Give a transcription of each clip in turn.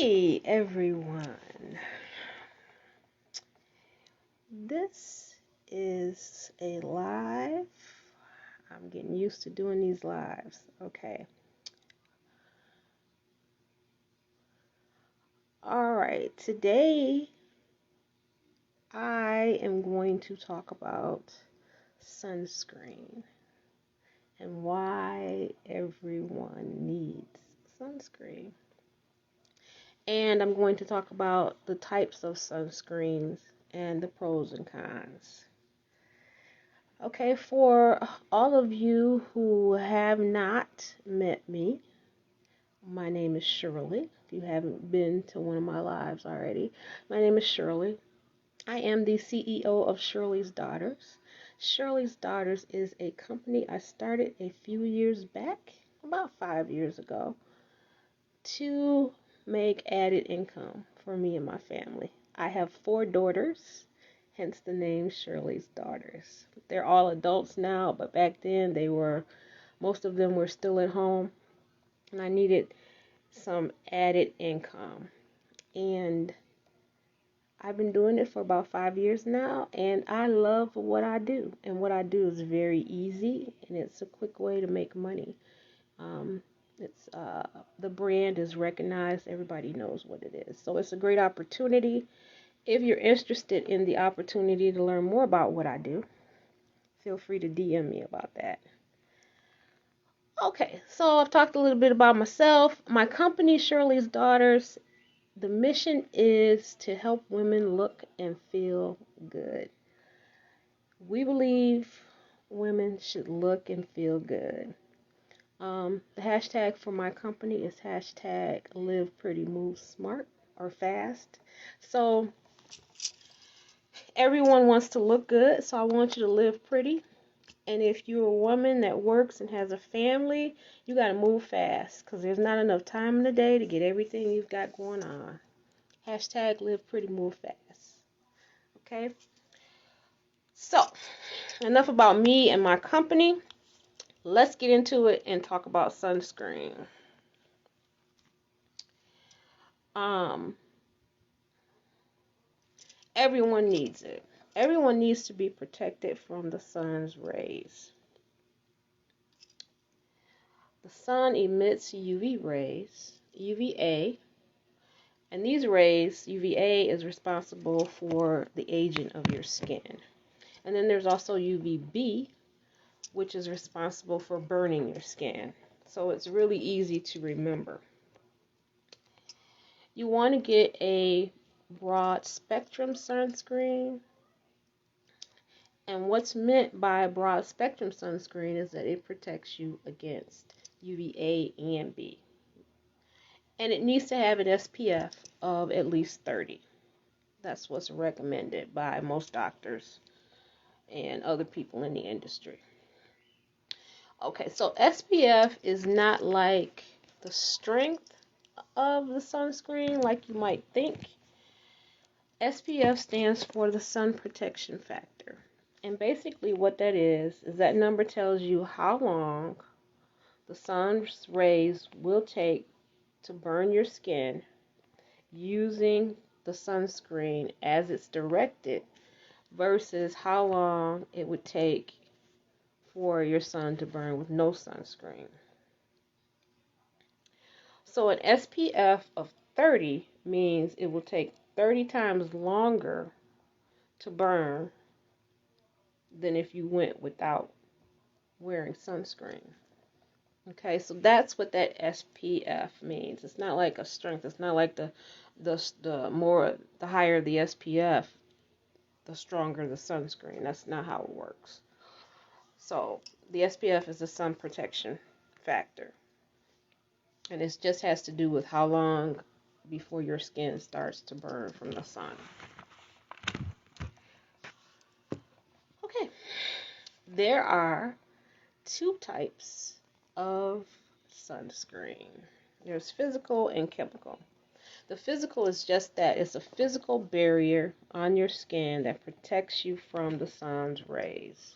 Hey everyone, this is a live. I'm getting used to doing these lives. Okay. All right. Today I am going to talk about sunscreen and why everyone needs sunscreen. And I'm going to talk about the types of sunscreens and the pros and cons. Okay, for all of you who have not met me, my name is Shirley. If you haven't been to one of my lives already, my name is Shirley. I am the CEO of Shirley's Daughters. Shirley's Daughters is a company I started a few years back, about 5 years ago, to make added income for me and my family. I have 4 daughters, hence the name Shirley's Daughters. They're all adults now, but back then most of them were still at home, and I needed some added income. And I've been doing it for about 5 years now, and I love what I do. And what I do is very easy, and it's a quick way to make money. Um, it's the brand is recognized. Everybody knows what it is. So it's a great opportunity. If you're interested in the opportunity to learn more about what I do, feel free to DM me about that. Okay, so I've talked a little bit about myself. My company, Shirley's Daughters, the mission is to help women look and feel good. We believe women should look and feel good. The hashtag for my company is hashtag live pretty move smart or fast. So everyone wants to look good, so I want you to live pretty. And if you're a woman that works and has a family, you got to move fast because there's not enough time in the day to get everything you've got going on. Hashtag live pretty, move fast. Okay? So, enough about me and my company. Let's get into it and talk about sunscreen. Um, Everyone needs it. Everyone needs to be protected from the sun's rays. The sun emits UV rays, UVA, and these rays, UVA, is responsible for the aging of your skin. And then there's also UVB, which is responsible for burning your skin. So it's really easy to remember. You want to get a broad spectrum sunscreen. And what's meant by broad spectrum sunscreen is that it protects you against UVA and B. And it needs to have an SPF of at least 30. That's what's recommended by most doctors and other people in the industry. Okay, so SPF is not like the strength of the sunscreen like you might think. SPF stands for the sun protection factor. And basically what that is that number tells you how long the sun's rays will take to burn your skin using the sunscreen as it's directed versus how long it would take for your sun to burn with no sunscreen. So an SPF of 30 means it will take 30 times longer to burn than if you went without wearing sunscreen. Okay, so that's what that SPF means. It's not like a strength. It's not like the higher the SPF, the stronger the sunscreen. That's not how it works. So the SPF is the sun protection factor. And it just has to do with how long before your skin starts to burn from the sun. Okay. There are 2 types of sunscreen. There's physical and chemical. The physical is just that. It's a physical barrier on your skin that protects you from the sun's rays.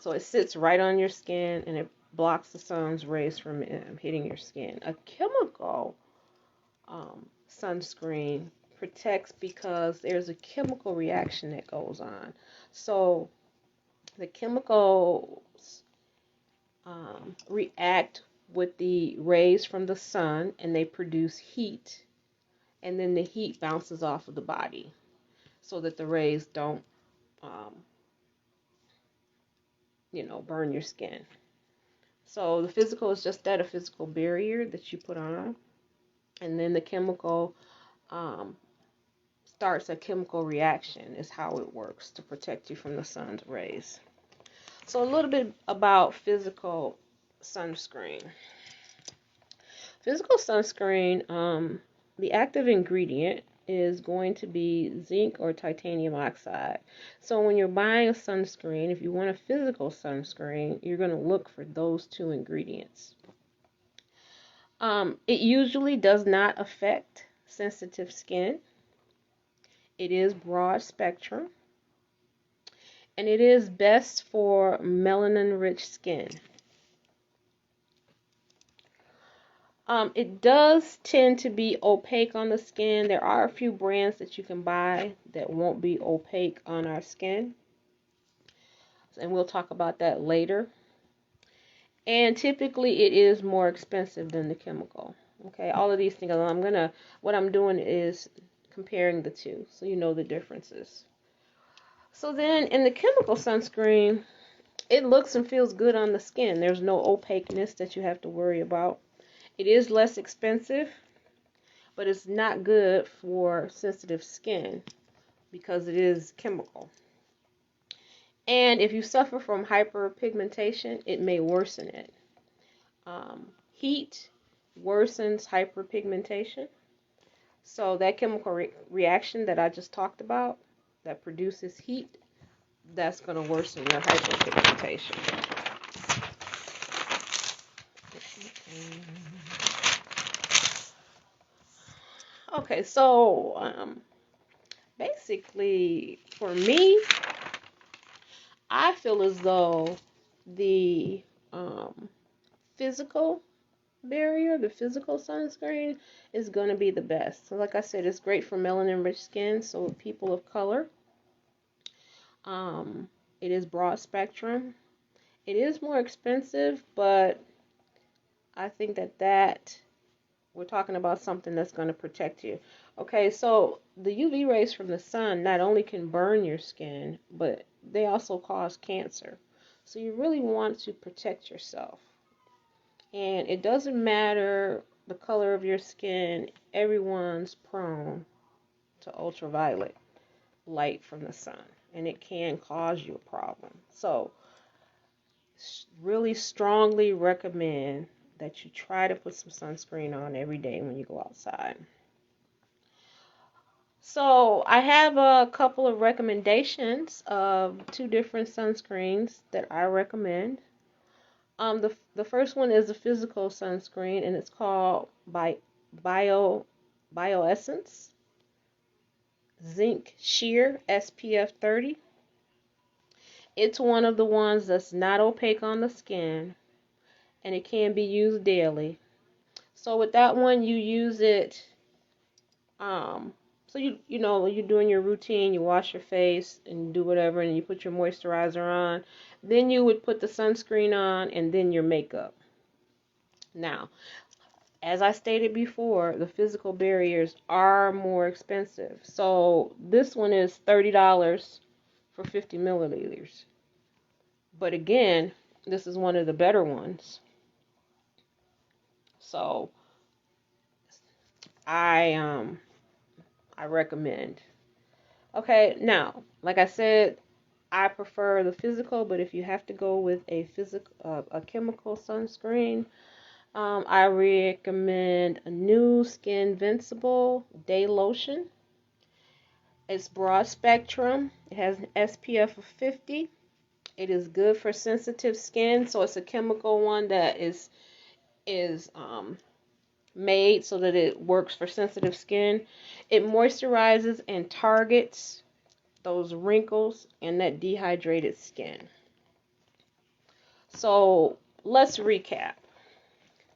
So it sits right on your skin and it blocks the sun's rays from hitting your skin. A chemical sunscreen protects because there's a chemical reaction that goes on. So the chemicals react with the rays from the sun and they produce heat, and then the heat bounces off of the body so that the rays don't um, burn your skin. So the physical is just that, a physical barrier that you put on, and then the chemical um, starts a chemical reaction is how it works to protect you from the sun's rays. So a little bit about physical sunscreen. Physical sunscreen, the active ingredient is going to be zinc or titanium oxide. So when you're buying a sunscreen, if you want a physical sunscreen, you're going to look for those two ingredients. It usually does not affect sensitive skin. It is broad spectrum, and it is best for melanin-rich skin. It does tend to be opaque on the skin. There are a few brands that you can buy that won't be opaque on our skin, and we'll talk about that later. And typically it is more expensive than the chemical. Okay, all of these things, what I'm doing is comparing the two so you know the differences. So then in the chemical sunscreen, it looks and feels good on the skin. There's no opaqueness that you have to worry about. It is less expensive, but it's not good for sensitive skin because it is chemical. And if you suffer from hyperpigmentation, it may worsen it. Heat worsens hyperpigmentation. So that chemical reaction that I just talked about that produces heat, that's going to worsen your hyperpigmentation. Okay, so basically for me, I feel as though the physical barrier, the physical sunscreen, is going to be the best. So like I said, it's great for melanin-rich skin, so people of color. It is broad spectrum. It is more expensive, but I think that we're talking about something that's going to protect you. Okay, so the UV rays from the sun not only can burn your skin, but they also cause cancer. So you really want to protect yourself. And it doesn't matter the color of your skin, everyone's prone to ultraviolet light from the sun, and it can cause you a problem. So really strongly recommend that you try to put some sunscreen on every day when you go outside. So I have a couple of recommendations of two different sunscreens that I recommend. The first one is a physical sunscreen, and it's called Bioessence Zinc Sheer SPF 30. It's one of the ones that's not opaque on the skin, and it can be used daily. So with that one, you use it. So you're doing your routine, you wash your face and do whatever, and you put your moisturizer on. Then you would put the sunscreen on, and then your makeup. Now, as I stated before, the physical barriers are more expensive. So this one is $30 for 50 milliliters. But again, this is one of the better ones. So I recommend. Okay, now, like I said, I prefer the physical, but if you have to go with a chemical sunscreen, I recommend a new Skin Invincible Day Lotion. It's broad spectrum. It has an SPF of 50. It is good for sensitive skin, so it's a chemical one that is made so that it works for sensitive skin. It moisturizes and targets those wrinkles and that dehydrated skin. So let's recap.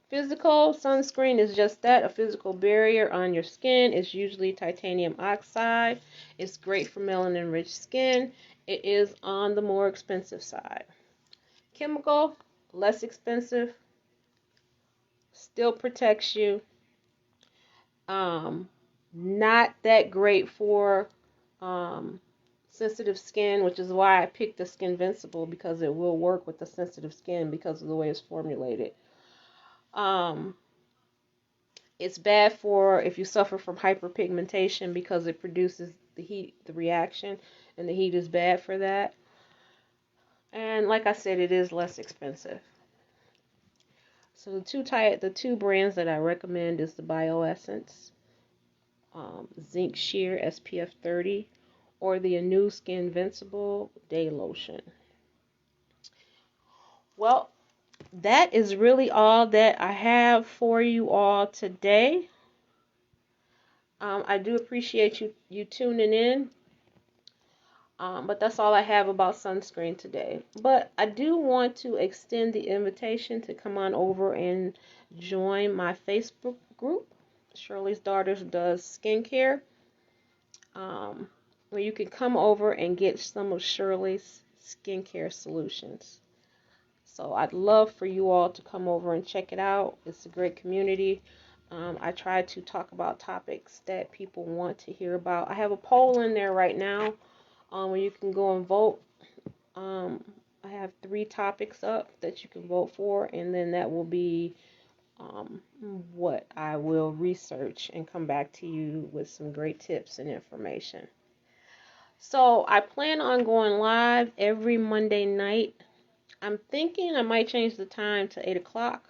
Physical sunscreen is just that, a physical barrier on your skin. It's usually titanium oxide. It's great for melanin-rich skin. It is on the more expensive side. Chemical, less expensive, still protects you. Not that great for sensitive skin, which is why I picked the Skin Invincible, because it will work with the sensitive skin because of the way it's formulated. It's bad for if you suffer from hyperpigmentation because it produces the heat, the reaction, and the heat is bad for that. And like I said, it is less expensive. So the two brands that I recommend is the Bioessence Zinc Sheer SPF 30 or the Anew Skin Invincible Day Lotion. Well, that is really all that I have for you all today. I do appreciate you tuning in. But that's all I have about sunscreen today. But I do want to extend the invitation to come on over and join my Facebook group, Shirley's Daughters Does Skincare, where you can come over and get some of Shirley's skincare solutions. So I'd love for you all to come over and check it out. It's a great community. I try to talk about topics that people want to hear about. I have a poll in there right now where you can go and vote. I have 3 topics up that you can vote for, and then that will be what I will research and come back to you with some great tips and information. So I plan on going live every Monday night. I'm thinking I might change the time to 8 o'clock,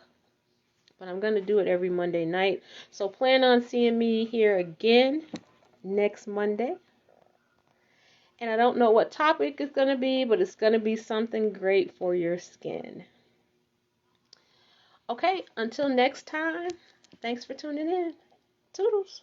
but I'm going to do it every Monday night. So plan on seeing me here again next Monday. And I don't know what topic it's going to be, but it's going to be something great for your skin. Okay, until next time, thanks for tuning in. Toodles.